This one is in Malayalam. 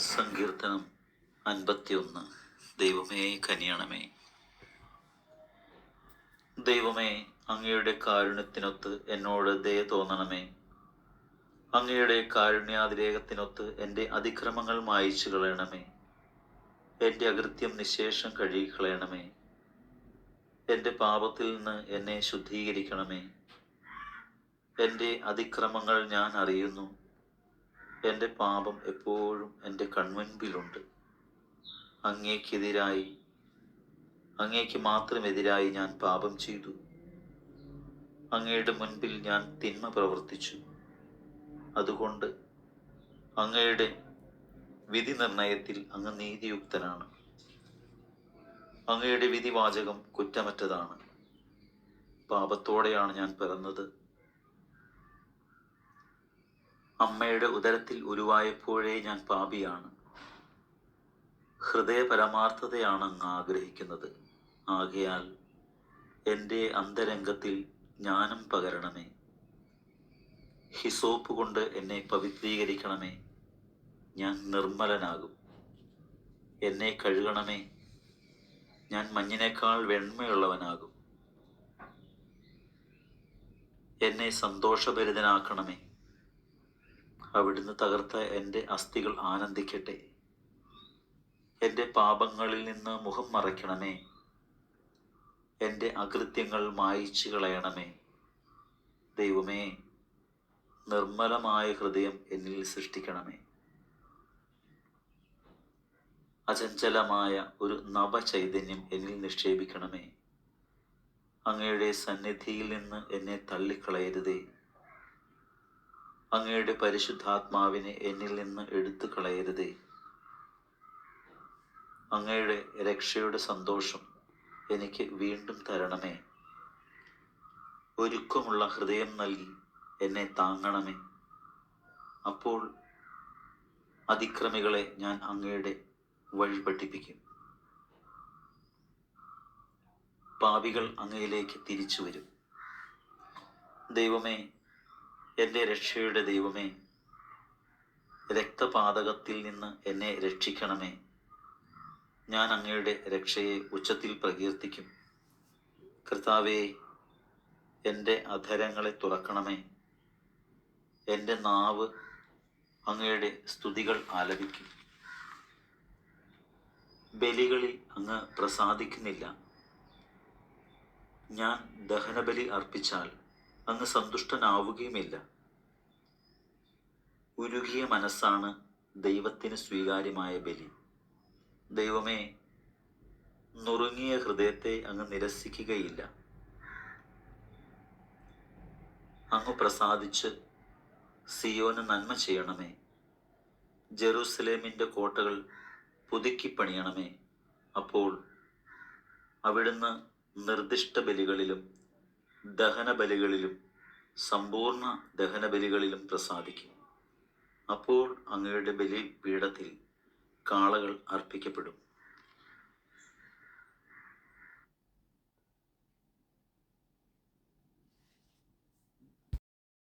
സങ്കീർത്തനം 51. ദൈവമേ കനിയണമേ. ദൈവമേ, അങ്ങയുടെ കാരുണ്യത്തിനൊത്ത് എന്നോട് ദയ തോന്നണമേ. അങ്ങയുടെ കാരുണ്യാതിരേകത്തിനൊത്ത് എൻ്റെ അതിക്രമങ്ങൾ മായിച്ചു കളയണമേ. എൻ്റെ അകൃത്യം നിശേഷം കഴുകിക്കളയണമേ. എൻ്റെ പാപത്തിൽ നിന്ന് എന്നെ ശുദ്ധീകരിക്കണമേ. എൻ്റെ അതിക്രമങ്ങൾ ഞാൻ അറിയുന്നു. എൻ്റെ പാപം എപ്പോഴും എൻ്റെ കൺമുൻപിലുണ്ട്. അങ്ങേക്ക് മാത്രമെതിരായി ഞാൻ പാപം ചെയ്തു. അങ്ങയുടെ മുൻപിൽ ഞാൻ തിന്മ പ്രവർത്തിച്ചു. അതുകൊണ്ട് അങ്ങയുടെ വിധി നിർണയത്തിൽ അങ്ങ് നീതിയുക്തനാണ്. അങ്ങയുടെ വിധിവാചകം കുറ്റമറ്റതാണ്. പാപത്തോടെയാണ് ഞാൻ പിറന്നത്. അമ്മയുടെ ഉദരത്തിൽ ഉരുവായപ്പോഴേ ഞാൻ പാപിയാണ്. ഹൃദയ പരമാർത്ഥതയാണ് അങ്ങ് ആഗ്രഹിക്കുന്നത്. ആകയാൽ എൻ്റെ അന്തരംഗത്തിൽ ജ്ഞാനം പകരണമേ. ഹിസോപ്പ് കൊണ്ട് എന്നെ പവിത്രീകരിക്കണമേ. ഞാൻ നിർമ്മലനാകും. എന്നെ കഴുകണമേ. ഞാൻ മഞ്ഞിനേക്കാൾ വെണ്മയുള്ളവനാകും. എന്നെ സന്തോഷഭരിതനാക്കണമേ. അവിടുന്ന് തകർത്ത എൻ്റെ അസ്ഥികൾ ആനന്ദിക്കട്ടെ. എൻ്റെ പാപങ്ങളിൽ നിന്ന് മുഖം മറയ്ക്കണമേ. എൻ്റെ അകൃത്യങ്ങൾ മായിച്ചു കളയണമേ. ദൈവമേ, നിർമ്മലമായ ഹൃദയം എന്നിൽ സൃഷ്ടിക്കണമേ. അചഞ്ചലമായ ഒരു നവചൈതന്യം എന്നിൽ നിക്ഷേപിക്കണമേ. അങ്ങയുടെ സന്നിധിയിൽ നിന്ന് എന്നെ തള്ളിക്കളയരുതേ. അങ്ങയുടെ പരിശുദ്ധാത്മാവിനെ എന്നിൽ നിന്ന് എടുത്തു കളയരുതേ. അങ്ങയുടെ രക്ഷയുടെ സന്തോഷം എനിക്ക് വീണ്ടും തരണമേ. ഒരുക്കമുള്ള ഹൃദയം നൽകി എന്നെ താങ്ങണമേ. അപ്പോൾ അതിക്രമികളെ ഞാൻ അങ്ങയുടെ വഴി പഠിപ്പിക്കും. പാപികൾ അങ്ങയിലേക്ക് തിരിച്ചു വരും. ദൈവമേ, എൻ്റെ രക്ഷയുടെ ദൈവമേ, രക്തപാതകത്തിൽ നിന്ന് എന്നെ രക്ഷിക്കണമേ. ഞാൻ അങ്ങയുടെ രക്ഷയെ ഉച്ചത്തിൽ പ്രകീർത്തിക്കും. കർത്താവേ, എൻ്റെ അധരങ്ങളെ തുറക്കണമേ. എൻ്റെ നാവ് അങ്ങയുടെ സ്തുതികൾ ആലപിക്കും. ബലികളിൽ അങ്ങ് പ്രസാദിക്കുന്നില്ല. ഞാൻ ദഹനബലി അർപ്പിച്ചാൽ അങ്ങ് സന്തുഷ്ടനാവുകയുമില്ല. ഉരുകിയ മനസ്സാണ് ദൈവത്തിന് സ്വീകാര്യമായ ബലി. ദൈവമേ, നുറുങ്ങിയ ഹൃദയത്തെ അങ്ങ് നിരസിക്കുകയില്ല. അങ്ങ് പ്രസാദിച്ച് സിയോന് നന്മ ചെയ്യണമേ. ജെറൂസലേമിൻ്റെ കോട്ടകൾ പുതുക്കി പണിയണമേ. അപ്പോൾ അവിടുന്ന് നിർദ്ദിഷ്ട ബലികളിലും ദഹനബലികളിലും സമ്പൂർണ്ണ ദഹനബലികളിലും പ്രസാദിക്കും. അപ്പോൾ അങ്ങയുടെ ബലിപീഠത്തിൽ കാളകൾ അർപ്പിക്കപ്പെടും.